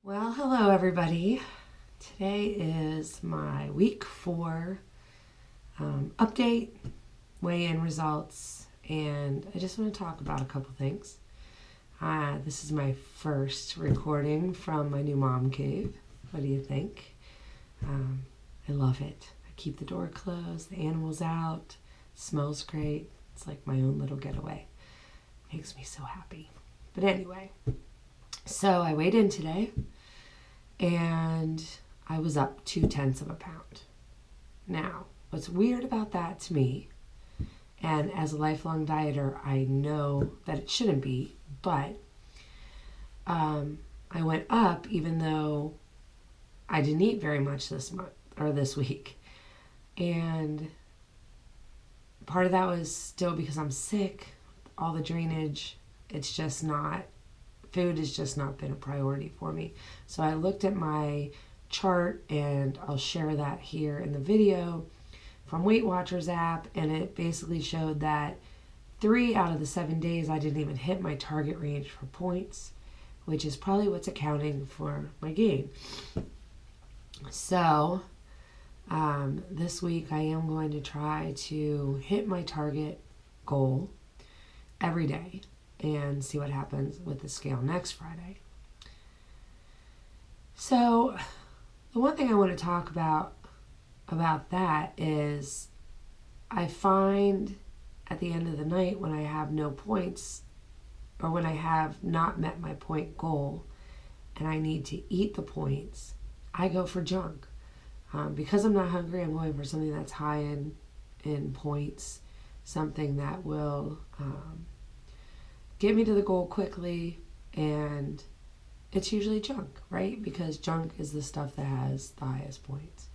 Well, hello everybody. Today is my week 4 update, weigh-in results, and I just want to talk about a couple things. This is my first recording from my new mom cave. What do you think? I love it. I keep the door closed, the animals out, smells great. It's like my own little getaway. Makes me so happy. But anyway, so I weighed in today and I was up 2/10 of a pound. Now, what's weird about that to me, and as a lifelong dieter, I know that it shouldn't be, but I went up even though I didn't eat very much this month or this week. And part of that was still because I'm sick, all the drainage, it's just not, food has just not been a priority for me. So I looked at my chart, and I'll share that here in the video from Weight Watchers app, and it basically showed that 3 out of the 7 days I didn't even hit my target range for points, which is probably what's accounting for my gain. So this week I am going to try to hit my target goal every day and see what happens with the scale next Friday. So the one thing I want to talk about that is I find at the end of the night when I have no points, or when I have not met my point goal and I need to eat the points, I go for junk. Because I'm not hungry, I'm going for something that's high in points, something that will get me to the goal quickly, and it's usually junk, right? Because junk is the stuff that has the highest points.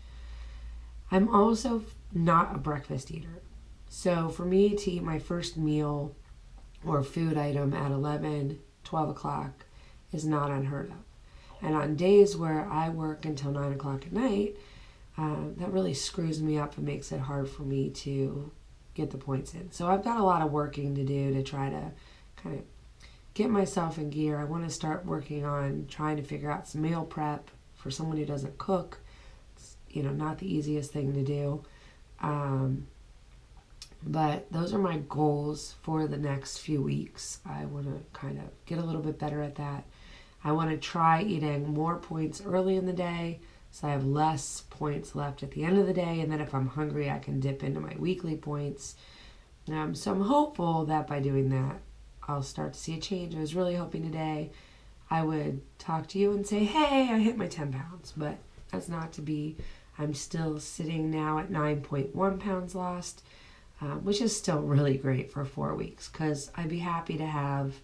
I'm also not a breakfast eater. So for me to eat my first meal or food item at 11, 12 o'clock is not unheard of. And on days where I work until 9 o'clock at night, that really screws me up and makes it hard for me to get the points in. So I've got a lot of working to do to try to kind of get myself in gear. I want to start working on trying to figure out some meal prep for someone who doesn't cook. It's, not the easiest thing to do. But those are my goals for the next few weeks. I want to kind of get a little bit better at that. I want to try eating more points early in the day so I have less points left at the end of the day, and then if I'm hungry I can dip into my weekly points. So I'm hopeful that by doing that I'll start to see a change. I was really hoping today I would talk to you and say, hey, I hit my 10 pounds, but that's not to be. I'm still sitting now at 9.1 pounds lost, which is still really great for 4 weeks, because I'd be happy to have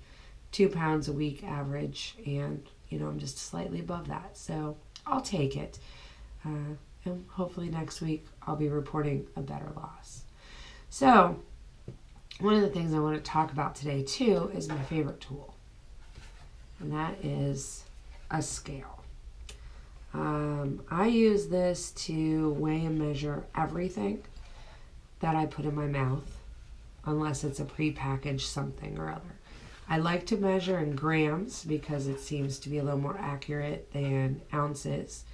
2 pounds a week average, and I'm just slightly above that, so I'll take it. And hopefully next week I'll be reporting a better loss. So one of the things I want to talk about today too is my favorite tool, and that is a scale. I use this to weigh and measure everything that I put in my mouth, unless it's a prepackaged something or other. I like to measure in grams because it seems to be a little more accurate than ounces.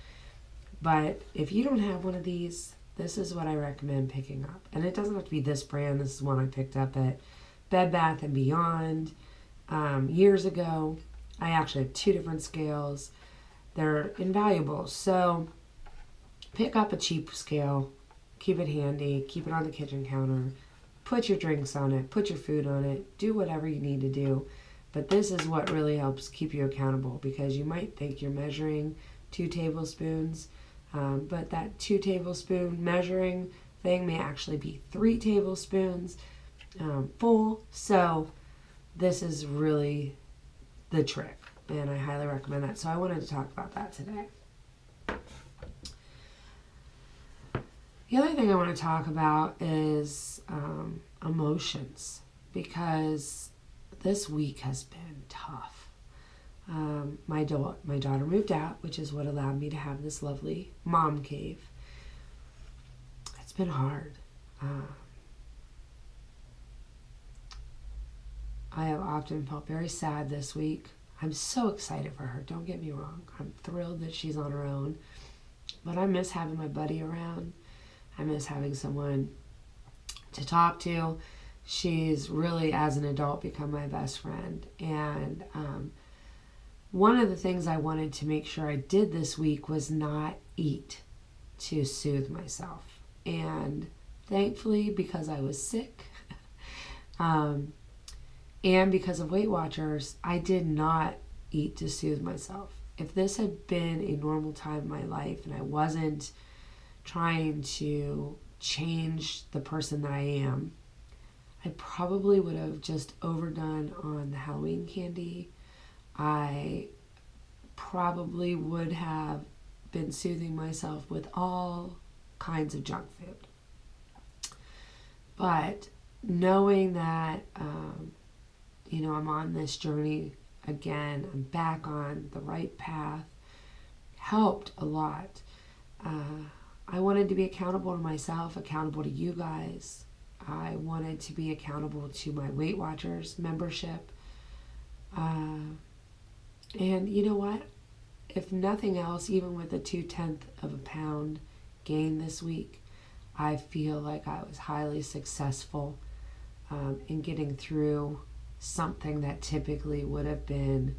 But if you don't have one of these, this is what I recommend picking up. And it doesn't have to be this brand. This is one I picked up at Bed Bath & Beyond years ago. I actually have 2 different scales. They're invaluable. So pick up a cheap scale, keep it handy, keep it on the kitchen counter, put your drinks on it, put your food on it, do whatever you need to do. But this is what really helps keep you accountable, because you might think you're measuring 2 tablespoons, but that 2 tablespoon measuring thing may actually be 3 tablespoons full. So this is really the trick, and I highly recommend that. So I wanted to talk about that today. The other thing I want to talk about is emotions, because this week has been tough. My daughter moved out, which is what allowed me to have this lovely mom cave. It's been hard. I have often felt very sad this week. I'm so excited for her. Don't get me wrong. I'm thrilled that she's on her own. But I miss having my buddy around. I miss having someone to talk to. She's really, as an adult, become my best friend. And one of the things I wanted to make sure I did this week was not eat to soothe myself. And thankfully, because I was sick, and because of Weight Watchers, I did not eat to soothe myself. If this had been a normal time in my life and I wasn't trying to change the person that I am, I probably would have just overdone on the Halloween candy. I probably would have been soothing myself with all kinds of junk food. But knowing that, I'm on this journey again, I'm back on the right path, helped a lot. I wanted to be accountable to myself, accountable to you guys. I wanted to be accountable to my Weight Watchers membership. And you know what? If nothing else, even with a 0.2 of a pound gain this week, I feel like I was highly successful in getting through something that typically would have been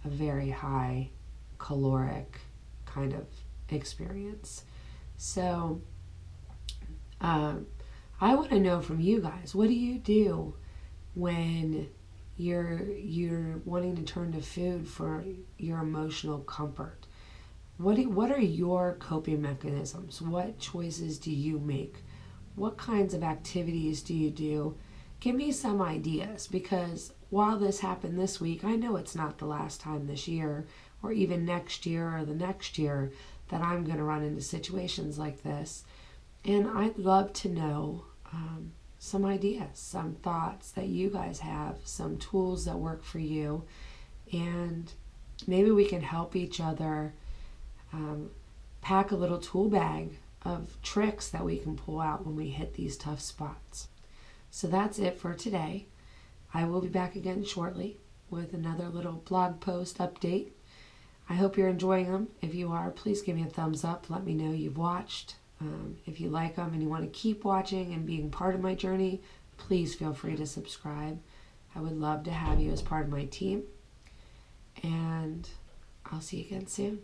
a very high caloric kind of experience. So I want to know from you guys, what do you do when you're wanting to turn to food for your emotional comfort? What are your coping mechanisms? What choices do you make? What kinds of activities do you do? Give me some ideas, because while this happened this week, I know it's not the last time this year or even next year or the next year that I'm going to run into situations like this. And I'd love to know some ideas, some thoughts that you guys have, some tools that work for you, and maybe we can help each other pack a little tool bag of tricks that we can pull out when we hit these tough spots. So that's it for today. I will be back again shortly with another little blog post update. I hope you're enjoying them. If you are, please give me a thumbs up. Let me know you've watched. If you like them and you want to keep watching and being part of my journey, please feel free to subscribe. I would love to have you as part of my team. And I'll see you again soon.